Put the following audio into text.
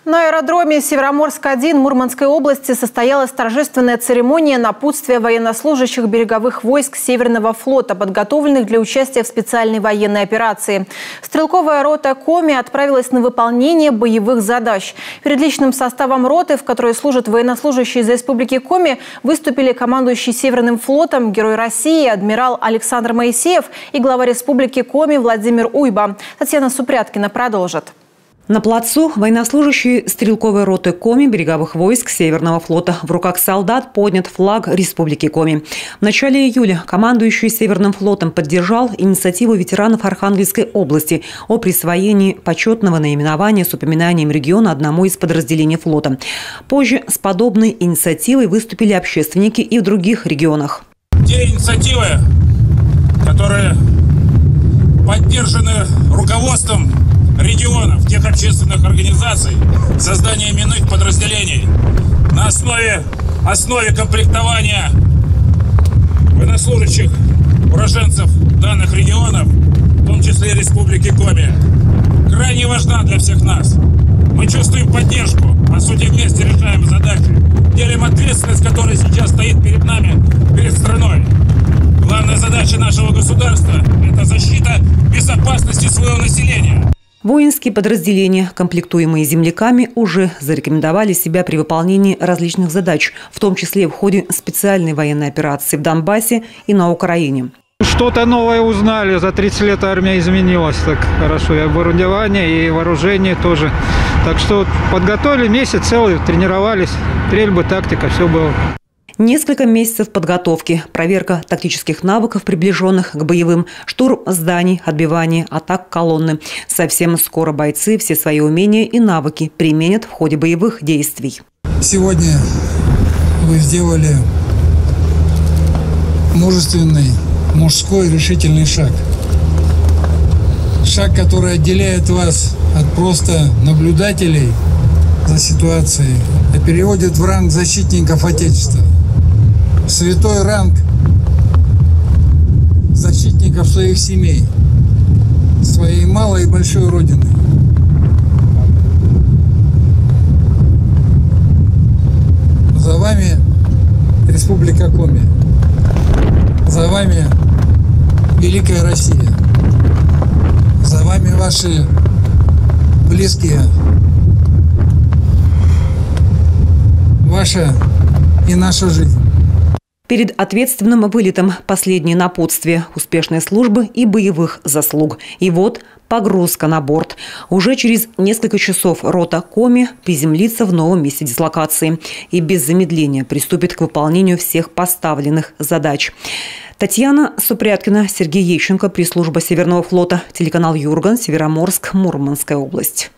На аэродроме Североморск-1 Мурманской области состоялась торжественная церемония напутствия военнослужащих береговых войск Северного флота, подготовленных для участия в специальной военной операции. Стрелковая рота Коми отправилась на выполнение боевых задач. Перед личным составом роты, в которой служат военнослужащие из Республики Коми, выступили командующий Северным флотом, герой России, адмирал Александр Моисеев и глава Республики Коми Владимир Уйба. Татьяна Супряткина продолжит. На плацу военнослужащие стрелковой роты Коми береговых войск Северного флота. В руках солдат поднят флаг Республики Коми. В начале июля командующий Северным флотом поддержал инициативу ветеранов Архангельской области о присвоении почетного наименования с упоминанием региона одному из подразделений флота. Позже с подобной инициативой выступили общественники и в других регионах. Те инициативы, которые поддержаны руководством регионов, тех общественных организаций, создание именных подразделений на основе комплектования военнослужащих уроженцев данных регионов, в том числе и Республики Коми, крайне важна для всех нас. Мы чувствуем поддержку, по сути вместе решаем задачи, делим ответственность, которая сейчас стоит перед нами, перед страной. Главная задача нашего государства – это защита безопасности своего населения. Воинские подразделения, комплектуемые земляками, уже зарекомендовали себя при выполнении различных задач, в том числе в ходе специальной военной операции в Донбассе и на Украине. Что-то новое узнали. За 30 лет армия изменилась так хорошо. И оборудование, и вооружение тоже. Так что подготовили месяц целый, тренировались. Стрельбы, тактика, все было. Несколько месяцев подготовки, проверка тактических навыков, приближенных к боевым, штурм зданий, отбивание атак колонны. Совсем скоро бойцы все свои умения и навыки применят в ходе боевых действий. Сегодня вы сделали мужественный, мужской решительный шаг. Шаг, который отделяет вас от просто наблюдателей за ситуацией, а переводит в ранг защитников Отечества. Святой ранг защитников своих семей, своей малой и большой родины. За вами Республика Коми. За вами Великая Россия. За вами ваши близкие. Ваша и наша жизнь. Перед ответственным вылетом последнее напутствие, успешной службы и боевых заслуг. И вот погрузка на борт. Уже через несколько часов рота Коми приземлится в новом месте дислокации и без замедления приступит к выполнению всех поставленных задач. Татьяна Супряткина, Сергей Ещенко, пресс-служба Северного флота, телеканал Юрган, Североморск, Мурманская область.